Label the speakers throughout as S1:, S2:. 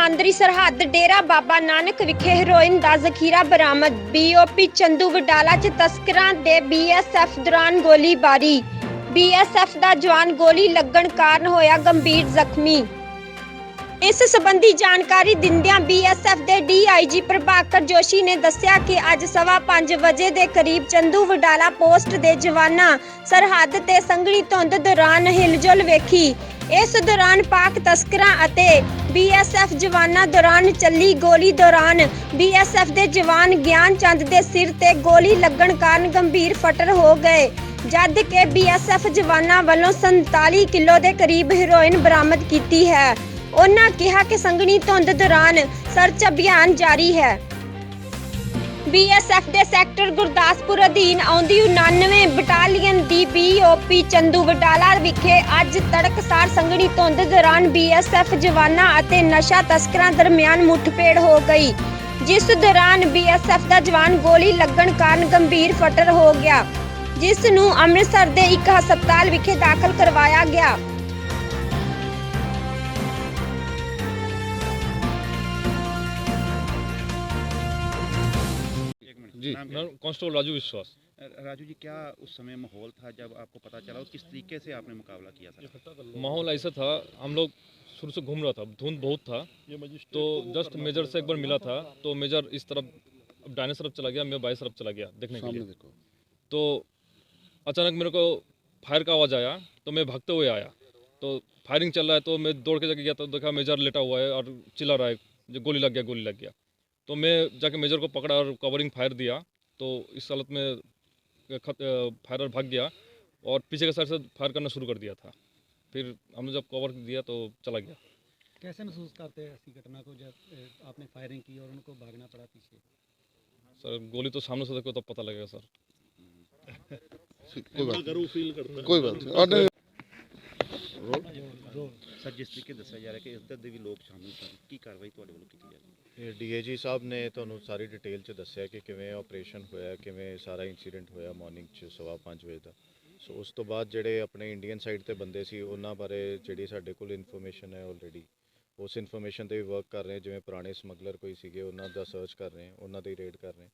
S1: ਕੌਮਾਂਤਰੀ ਸਰਹੱਦ ਡੇਰਾ ਬਾਬਾ ਨਾਨਕ ਵਿਖੇ ਹੈਰੋਇਨ ਦਾ ਜ਼ਖੀਰਾ ਬਰਾਮਦ। ਬੀਓਪੀ ਚੰਦੂ ਵਡਾਲਾ 'ਚ ਤਸਕਰਾਂ ਦੇ ਬੀਐਸਐਫ ਦੌਰਾਨ ਗੋਲੀਬਾਰੀ। ਬੀਐਸਐਫ ਦਾ ਜਵਾਨ ਗੋਲੀ ਲੱਗਣ ਕਾਰਨ ਹੋਇਆ ਗੰਭੀਰ ਜ਼ਖਮੀ। ਇਸ ਸੰਬੰਧੀ ਜਾਣਕਾਰੀ ਦਿੰਦਿਆਂ ਬੀਐਸਐਫ ਦੇ ਡੀਆਈਜੀ ਪ੍ਰਭਾਕਰ ਜੋਸ਼ੀ ਨੇ ਦੱਸਿਆ ਕਿ ਅੱਜ 5:15 ਵਜੇ ਦੇ ਕਰੀਬ ਚੰਦੂ ਵਡਾਲਾ ਪੋਸਟ ਦੇ ਜਵਾਨਾਂ ਸਰਹੱਦ ਤੇ ਸੰਘਣੀ ਧੁੰਦ ਦੌਰਾਨ ਹਿਲਜੁਲ ਵੇਖੀ। ਇਸ ਦੌਰਾਨ ਪਾਕ ਤਸਕਰਾਂ ਅਤੇ ਬੀਐਸਐਫ ਜਵਾਨਾਂ ਦੌਰਾਨ ਚੱਲੀ ਗੋਲੀ ਦੌਰਾਨ ਬੀਐਸਐਫ ਦੇ ਜਵਾਨ ਗਿਆਨ ਚੰਦ ਦੇ ਸਿਰ ਤੇ ਗੋਲੀ ਲੱਗਣ ਕਾਰਨ ਗੰਭੀਰ ਫੱਟੜ ਹੋ ਗਏ, ਜਦ ਕਿ ਬੀਐਸਐਫ ਜਵਾਨਾਂ ਵੱਲੋਂ 47 ਕਿਲੋ ਦੇ ਕਰੀਬ ਹੈਰੋਇਨ ਬਰਾਮਦ ਕੀਤੀ ਹੈ। ਉਹਨਾਂ ਕਿਹਾ ਕਿ ਸੰਘਣੀ ਧੁੰਦ ਦੌਰਾਨ ਸਰਚ ਅਭਿਆਨ ਜਾਰੀ ਹੈ। ਬੀਐਸਐਫ ਦੇ ਸੈਕਟਰ ਗੁਰਦਾਸਪੁਰ ਅਧੀਨ ਆਉਂਦੀ 99 ਬਟਾਲੀਅਨ ਦੀ ਬੀਓਪੀ ਚੰਦੂ ਵਡਾਲਾ ਵਿਖੇ ਅੱਜ ਤੜਕਸਾਰ ਸੰਘਣੀ ਧੁੰਦ ਦੌਰਾਨ ਬੀਐਸਐਫ ਜਵਾਨਾਂ ਅਤੇ ਨਸ਼ਾ ਤਸਕਰਾਂ ਦਰਮਿਆਨ ਮੁੱਠਭੇੜ ਹੋ ਗਈ, ਜਿਸ ਦੌਰਾਨ ਬੀਐਸਐਫ ਦਾ ਜਵਾਨ ਗੋਲੀ ਲੱਗਣ ਕਾਰਨ ਗੰਭੀਰ ਫੱਟੜ ਹੋ ਗਿਆ, ਜਿਸ ਨੂੰ ਅੰਮ੍ਰਿਤਸਰ ਦੇ ਇੱਕ ਹਸਪਤਾਲ ਵਿਖੇ ਦਾਖਲ ਕਰਵਾਇਆ ਗਿਆ।
S2: जी,
S3: कांस्टेबल राजू विश्वास।
S4: राजू जी, क्या उस समय माहौल था जब आपको पता चला और किस तरीके से आपने मुकाबला किया था?
S3: माहौल ऐसा था, हम लोग शुरू से घूम रहा था, धुंध बहुत था, तो जस्ट मेजर से एक बार मिला था, तो मेजर इस तरफ डाइने तरफ चला गया, मैं बाएं तरफ चला गया देखने के लिए। तो अचानक मेरे को फायर का आवाज़ आया, तो मैं भागते हुए आया, तो फायरिंग चल रहा है, तो मैं दौड़ के जाके गया, तो देखा मेजर लेटा हुआ है और चिल्ला रहा है, जो गोली लग गया। तो मैं जाके मेजर को पकड़ा और कवरिंग फायर दिया, तो इस हालत में फायरर भाग गया और पीछे के साइड से फायर करना शुरू कर दिया था। फिर हमने जब कवर दिया तो चला गया।
S5: कैसे महसूस करते हैं ऐसी घटना को जब आपने फायरिंग की और उनको भागना पड़ा पीछे?
S3: सर गोली तो सामने से देखो तब पता लगेगा सर।
S2: कोई बात नहीं।
S4: सर, जिस तरीके दस्या जा रहा है कि इधर ਦੇ ਵੀ ਲੋਕ ਸ਼ਾਮਿਲ ਸਨ, ਕੀ ਕਾਰਵਾਈ ਤੁਹਾਡੇ ਵੱਲੋਂ ਕੀਤੀ ਜਾ ਰਹੀ?
S6: ਡੀਏਜੀ ਸਾਹਿਬ ਨੇ ਤੁਹਾਨੂੰ ਸਾਰੀ ਡਿਟੇਲ 'ਚ ਦੱਸਿਆ ਕਿ ਕਿਵੇਂ ਆਪਰੇਸ਼ਨ ਹੋਇਆ, ਕਿਵੇਂ ਸਾਰਾ ਇਨਸੀਡੈਂਟ ਹੋਇਆ ਮਾਰਨਿੰਗ 'ਚ 5:15 ਵਜੇ ਦਾ। ਸੋ ਉਸ ਤੋਂ ਬਾਅਦ ਜਿਹੜੇ ਆਪਣੇ ਇੰਡੀਅਨ ਸਾਈਡ ਤੇ ਬੰਦੇ ਸੀ ਉਹਨਾਂ ਬਾਰੇ ਜਿਹੜੀ ਸਾਡੇ ਕੋਲ ਇਨਫੋਰਮੇਸ਼ਨ ਹੈ ਆਲਰੇਡੀ, ਉਸ ਇਨਫੋਰਮੇਸ਼ਨ ਤੇ ਵੀ ਵਰਕ ਕਰ ਰਹੇ ਹਾਂ। ਜਿਵੇਂ ਪੁਰਾਣੇ ਸਮਗਲਰ ਕੋਈ ਸੀਗੇ ਉਹਨਾਂ ਦਾ ਸਰਚ ਕਰ ਰਹੇ ਹਾਂ, ਉਹਨਾਂ ਦੇ ਰੇਡ ਕਰ ਰਹੇ ਹਾਂ।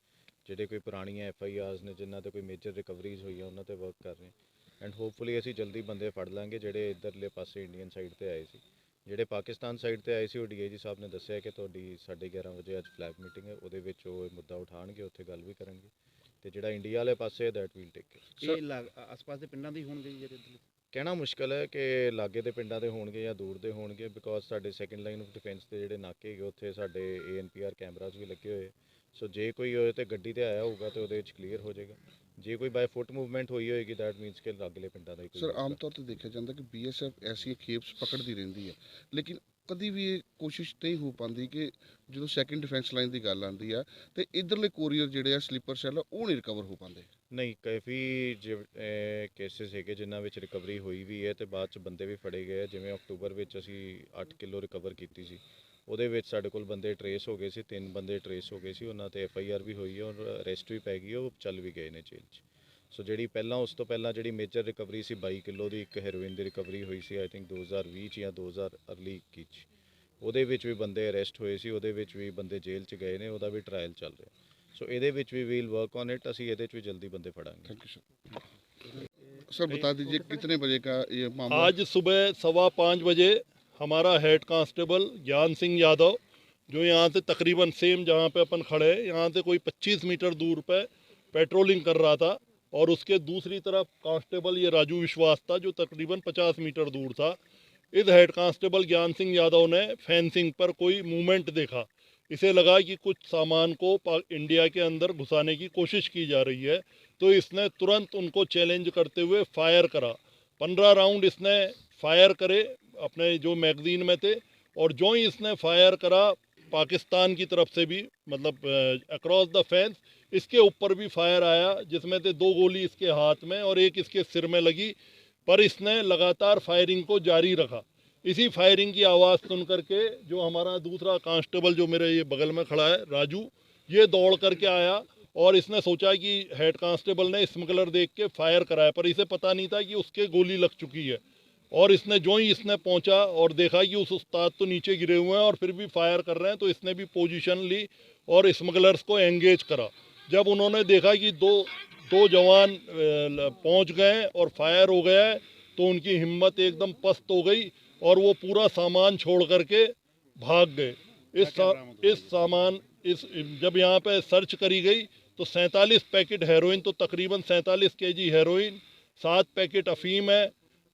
S6: ਜਿਹੜੇ ਕੋਈ ਪੁਰਾਣੀਆਂ FIRs ਨੇ ਜਿਨ੍ਹਾਂ ਤੇ ਕੋਈ ਮੇਜਰ ਰਿਕਵਰੀਜ਼ ਹੋਈਆਂ ਉਹਨਾਂ ਤੇ ਵਰਕ ਕਰ ਰਹੇ ਹਾਂ। ਐਂਡ ਹੋਪਫੁਲੀ ਅਸੀਂ ਜਲਦੀ ਬੰਦੇ ਫੜ ਲਾਂਗੇ ਜਿਹੜੇ ਇੱਧਰਲੇ ਪਾਸੇ ਇੰਡੀਅਨ ਸਾਈਡ ਤੇ ਆਏ ਸੀ। ਜਿਹੜੇ ਪਾਕਿਸਤਾਨ ਸਾਈਡ ਤੇ ਆਏ ਸੀ ਉਹ ਡੀਏਜੀ ਸਾਹਿਬ ਨੇ ਦੱਸਿਆ ਕਿ ਤੁਹਾਡੀ 11:30 ਵਜੇ ਅੱਜ ਫਲੈਗ ਮੀਟਿੰਗ ਹੈ, ਉਹਦੇ ਵਿੱਚ ਉਹ ਮੁੱਦਾ ਉਠਾਉਣਗੇ, ਉੱਥੇ ਗੱਲ ਵੀ ਕਰਨਗੇ। ਤੇ ਜਿਹੜਾ ਇੰਡੀਆ ਵਾਲੇ ਪਾਸੇ ਦੈਟ ਵੀਲ ਟੇਕ
S4: ਇਹ ਆਸ-ਪਾਸ ਦੇ ਪਿੰਡਾਂ ਦੇ ਹੋਣਗੇ ਜਿਹੜੇ
S6: ਕਹਿਣਾ ਮੁਸ਼ਕਲ ਹੈ ਕਿ ਲਾਗੇ ਦੇ ਪਿੰਡਾਂ ਦੇ ਹੋਣਗੇ ਜਾਂ ਦੂਰ ਦੇ ਹੋਣਗੇ, ਬਿਕੋਜ਼ ਸਾਡੇ ਸੈਕੰਡ ਲਾਈਨ ਆਫ ਡਿਫੈਂਸ ਦੇ ਜਿਹੜੇ ਨਾਕੇ ਹੈਗੇ ਉੱਥੇ ਸਾਡੇ ANPR ਕੈਮਰਾਜ਼ ਵੀ ਲੱਗੇ ਹੋਏ। ਸੋ ਜੇ ਕੋਈ ਹੋਏ ਤੇ ਗੱਡੀ ਤੇ ਆਇਆ ਹੋਊਗਾ ਤੇ ਉਹਦੇ ਵਿੱਚ ਕਲੀਅਰ ਹੋ ਜਾਏਗਾ। ਜੇ ਕੋਈ ਬਾਈ ਫੁੱਟ ਮੂਵਮੈਂਟ ਹੋਈ ਹੋਏਗੀ ਦੈਟ ਮੀਨਸ ਕਿ ਲਾਗਲੇ ਪਿੰਡਾਂ ਦਾ ਹੀ ਕੋਈ।
S2: ਸਰ, ਆਮ ਤੌਰ ਤੇ ਦੇਖਿਆ ਜਾਂਦਾ ਕਿ BSF ਐਸੀਆਂ ਖੇਪਸ ਪਕੜਦੀ ਰਹਿੰਦੀ ਹੈ, ਲੇਕਿਨ ਕਦੀ ਵੀ ਇਹ ਕੋਸ਼ਿਸ਼ ਨਹੀਂ ਹੋ ਪਾਉਂਦੀ ਕਿ ਜਦੋਂ ਸੈਕੰਡ ਡਿਫੈਂਸ ਲਾਈਨ ਦੀ ਗੱਲ ਆਉਂਦੀ ਆ ਤੇ ਇਧਰਲੇ ਕੋਰੀਅਰ ਜਿਹੜੇ ਆ ਸਲੀਪਰ ਸੈੱਲ ਉਹ ਨਹੀਂ ਰਿਕਵਰ ਹੋ ਪਾਉਂਦੇ।
S6: ਨਹੀਂ, ਕਾਫੀ ਕੇਸਿਸ ਹੈਗੇ ਜਿਨ੍ਹਾਂ ਵਿੱਚ ਰਿਕਵਰੀ ਹੋਈ ਵੀ ਹੈ ਤੇ ਬਾਅਦ ਚ ਬੰਦੇ ਵੀ ਫੜੇ ਗਏ। ਜਿਵੇਂ ਅਕਤੂਬਰ ਵਿੱਚ ਅਸੀਂ 8 ਕਿਲੋ ਰਿਕਵਰ ਕੀਤੀ ਸੀ, ਉਹਦੇ ਵਿੱਚ ਸਾਡੇ ਕੋਲ ਬੰਦੇ ਟਰੇਸ ਹੋ ਗਏ ਸੀ, 3 ਬੰਦੇ ਟਰੇਸ ਹੋ ਗਏ ਸੀ, ਉਹਨਾਂ ਤੇ FIR ਵੀ ਹੋਈ ਹੈ ਔਰ ਅਰੈਸਟ ਵੀ ਪੈ ਗਈ, ਉਹ ਚੱਲ ਵੀ ਗਏ ਨੇ ਜੇਲ੍ਹ 'ਚ। ਸੋ ਜਿਹੜੀ ਉਸ ਤੋਂ ਪਹਿਲਾਂ ਜਿਹੜੀ ਮੇਜਰ ਰਿਕਵਰੀ ਸੀ 22 ਕਿਲੋ ਦੀ ਇੱਕ ਹੈਰੋਇਨ ਦੀ ਰਿਕਵਰੀ ਹੋਈ ਸੀ, ਆਈ ਥਿੰਕ 2020 'ਚ ਜਾਂ 2021 'ਚ, ਉਹਦੇ ਵਿੱਚ ਵੀ ਬੰਦੇ ਅਰੈਸਟ ਹੋਏ ਸੀ, ਉਹਦੇ ਵਿੱਚ ਵੀ ਬੰਦੇ ਜੇਲ੍ਹ 'ਚ ਗਏ ਨੇ, ਉਹਦਾ ਵੀ ਟਰਾਇਲ ਚੱਲ ਰਿਹਾ। ਸੋ ਇਹਦੇ ਵਿੱਚ ਵੀ ਵੀਲ ਵਰਕ ਔਨ ਇਟ, ਅਸੀਂ ਇਹਦੇ 'ਚ ਵੀ ਜਲਦੀ ਬੰਦੇ ਫੜਾਂਗੇ।
S2: Thank you sir. सर बता दीजिए कितने बजे का ये मामला?
S7: आज सुबह 5:15 बजे हमारा हेड कांस्टेबल ज्ञान सिंह यादव, जो यहाँ से तकरीबन सेम जहाँ पे अपन खड़े हैं यहाँ से कोई 25 मीटर दूर पे पेट्रोलिंग कर रहा था, और उसके दूसरी तरफ कांस्टेबल ये राजू विश्वास था जो तकरीबन 50 मीटर दूर था। इस हेड कांस्टेबल ज्ञान सिंह यादव ने फेंसिंग पर कोई मूवमेंट देखा, इसे लगा कि कुछ सामान को इंडिया के अंदर घुसाने की कोशिश की जा रही है, तो इसने तुरंत उनको चैलेंज करते हुए फायर करा। 15 राउंड इसने फायर करे अपने जो मैगजीन में थे, और जो ही इसने फायर करा पाकिस्तान की तरफ से भी, मतलब अक्रॉस द फेंस इसके ऊपर भी फायर आया, जिसमें से 2 गोली इसके हाथ में और एक इसके सिर में लगी, पर इसने लगातार फायरिंग को जारी रखा। इसी फायरिंग की आवाज़ सुन करके जो हमारा दूसरा कांस्टेबल जो मेरे ये बगल में खड़ा है राजू, ये दौड़ करके आया और इसने सोचा कि हेड कांस्टेबल ने स्मगलर देख के फायर कराया, पर इसे पता नहीं था कि उसके गोली लग चुकी है। और इसने जो ही इसने पहुंचा और देखा कि उस उस्ताद तो नीचे गिरे हुए हैं और फिर भी फायर कर रहे हैं, तो इसने भी पोजीशन ली और स्मगलर्स को एंगेज करा। जब उन्होंने देखा कि दो जवान पहुंच गए और फायर हो गया है, तो उनकी हिम्मत एकदम पस्त हो गई और वो पूरा सामान छोड़ करके भाग गए। जब यहाँ पे सर्च करी गई तो 47 पैकेट हेरोइन, तो तकरीबन 47 केजी हेरोइन, 7 पैकेट अफीम है,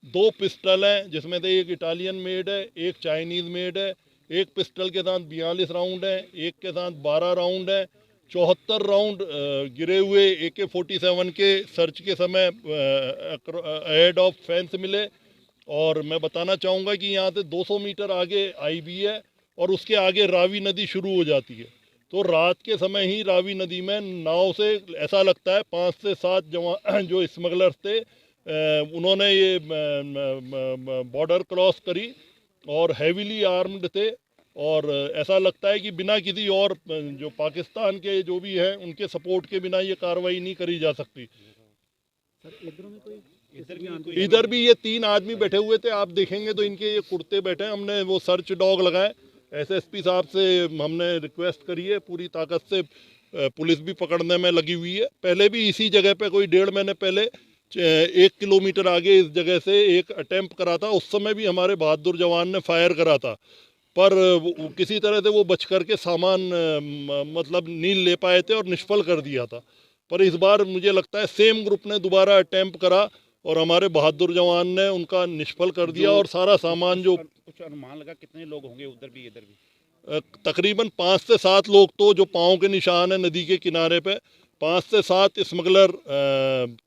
S7: 2 पिस्टल हैं जिसमें से एक इटालियन मेड है, एक चाइनीज़ मेड है। एक पिस्टल के साथ 42 राउंड है, एक के साथ 12 राउंड है। 74 राउंड गिरे हुए AK-47 के सर्च के समय हेड ऑफ फेंस मिले। और मैं बताना चाहूँगा कि यहाँ से 200 मीटर आगे IB है और उसके आगे रावी नदी शुरू हो जाती है। तो रात के समय ही रावी नदी में नाव से ऐसा लगता है 5 से 7 जवान जो स्मगलर्स थे, उन्होंने ये बॉर्डर क्रॉस करी और हैवीली आर्म्ड थे। और ऐसा लगता है कि बिना किसी और जो पाकिस्तान के जो भी हैं उनके सपोर्ट के बिना ये कार्रवाई नहीं करी जा सकती। इधर भी ये 3 आदमी बैठे हुए थे, आप देखेंगे तो इनके ये कुर्ते बैठे हैं। हमने वो सर्च डॉग लगाए, SSP साहब से हमने रिक्वेस्ट करी है, पूरी ताकत से पुलिस भी पकड़ने में लगी हुई है। पहले भी इसी जगह पे कोई 1.5 महीने पहले 1 किलोमीटर आगे इस जगह से एक अटेम्प्ट करा था। उस समय भी हमारे बहादुर जवान ने फायर करा था, पर किसी तरह से वो बच करके सामान मतलब नहीं ले पाए थे और निष्फल कर दिया था। पर इस बार मुझे लगता है सेम ग्रुप ने दोबारा अटेम्प्ट करा और हमारे बहादुर जवान ने उनका निष्फल कर दिया और सारा सामान जो
S4: कुछ अनुमान लगा कितने लोग होंगे उधर भी इधर भी?
S7: तकरीबन 5 से 7 लोग, तो जो पाँव के निशान है नदी के किनारे पे, 5 से 7 स्मगलर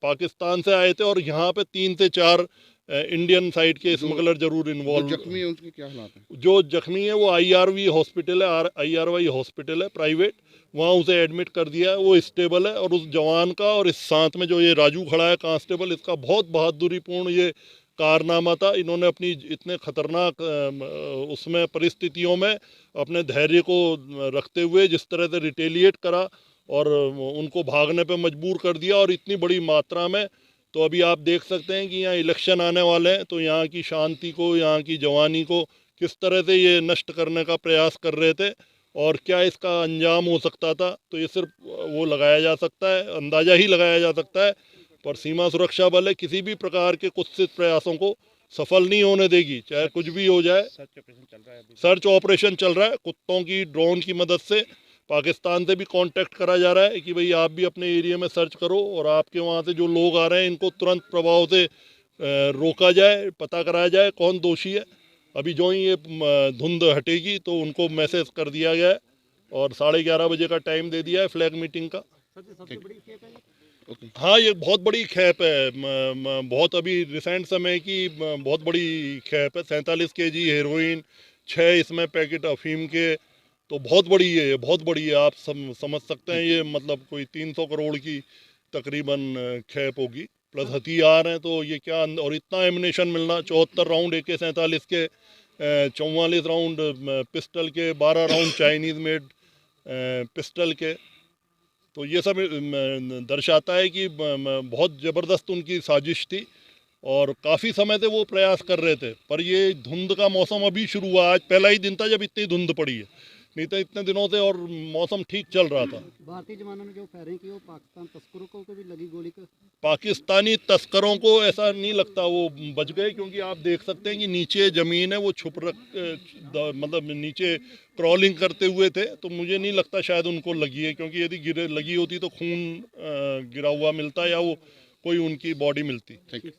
S7: पाकिस्तान से आए थे और यहाँ पे 3 से 4 इंडियन साइड के स्मगलर जरूर इन्वॉल्व।
S2: जख्मी है उनके क्या हालात हैं?
S7: जो जख्मी है वो IRV हॉस्पिटल है, IRY हॉस्पिटल है प्राइवेट, वहाँ उसे एडमिट कर दिया है, वो स्टेबल है। और उस जवान का और इस साथ में जो ये राजू खड़ा है कांस्टेबल, इसका बहुत बहादुरीपूर्ण ये कारनामा था। इन्होंने अपनी इतने खतरनाक उसमें परिस्थितियों में अपने धैर्य को रखते हुए जिस तरह से रिटेलिएट करा और उनको भागने पे मजबूर कर दिया, और इतनी बड़ी मात्रा में। तो अभी आप देख सकते हैं कि यहाँ इलेक्शन आने वाले हैं, तो यहाँ की शांति को, यहाँ की जवानी को किस तरह से ये नष्ट करने का प्रयास कर रहे थे और क्या इसका अंजाम हो सकता था। तो ये सिर्फ वो लगाया जा सकता है, अंदाज़ा ही लगाया जा सकता है। पर सीमा सुरक्षा बल है, किसी भी प्रकार के कुत्सित प्रयासों को सफल नहीं होने देगी, चाहे कुछ भी हो जाए। सर्च ऑपरेशन चल रहा है, कुत्तों की ड्रोन की मदद से पाकिस्तान से भी कांटेक्ट करा जा रहा है कि भाई आप भी अपने एरिया में सर्च करो और आपके वहाँ से जो लोग आ रहे हैं इनको तुरंत प्रभाव से रोका जाए, पता कराया जाए कौन दोषी है। अभी जो ही ये धुंध हटेगी तो उनको मैसेज कर दिया गया है और 11:30 बजे का टाइम दे दिया है फ्लैग मीटिंग का। हाँ, ये बहुत बड़ी खेप है, बहुत अभी रिसेंट समय की बहुत बड़ी खेप है। 47 केजी हेरोइन, 6 इसमें पैकेट अफीम के, तो बहुत बड़ी है, बहुत बड़ी है। आप समझ सकते हैं ये मतलब कोई 300 करोड़ की तकरीबन खेप होगी, प्लस हथियार हैं। तो ये क्या, और इतना एमिनेशन मिलना, 74 राउंड AK-47 के, 44 राउंड पिस्टल के, 12 राउंड चाइनीज़ मेड पिस्टल के। तो ये सब दर्शाता है कि बहुत ज़बरदस्त उनकी साजिश थी और काफ़ी समय से वो प्रयास कर रहे थे। पर ये धुंध का मौसम अभी शुरू हुआ, आज पहला ही दिन था जब इतनी धुंध पड़ी है, नहीं तो इतने दिनों से और मौसम ठीक चल रहा था।
S5: भारतीय जवानों ने जो फायरिंग की वो पाकिस्तान तस्करों को भी लगी गोली का?
S7: पाकिस्तानी तस्करों को ऐसा नहीं लगता वो बच गए, क्योंकि आप देख सकते हैं कि नीचे ज़मीन है, वो छुप मतलब नीचे क्रॉलिंग करते हुए थे। तो मुझे नहीं लगता शायद उनको लगी है, क्योंकि यदि लगी होती तो खून गिरा हुआ मिलता या वो कोई उनकी बॉडी मिलती।
S2: Thank you.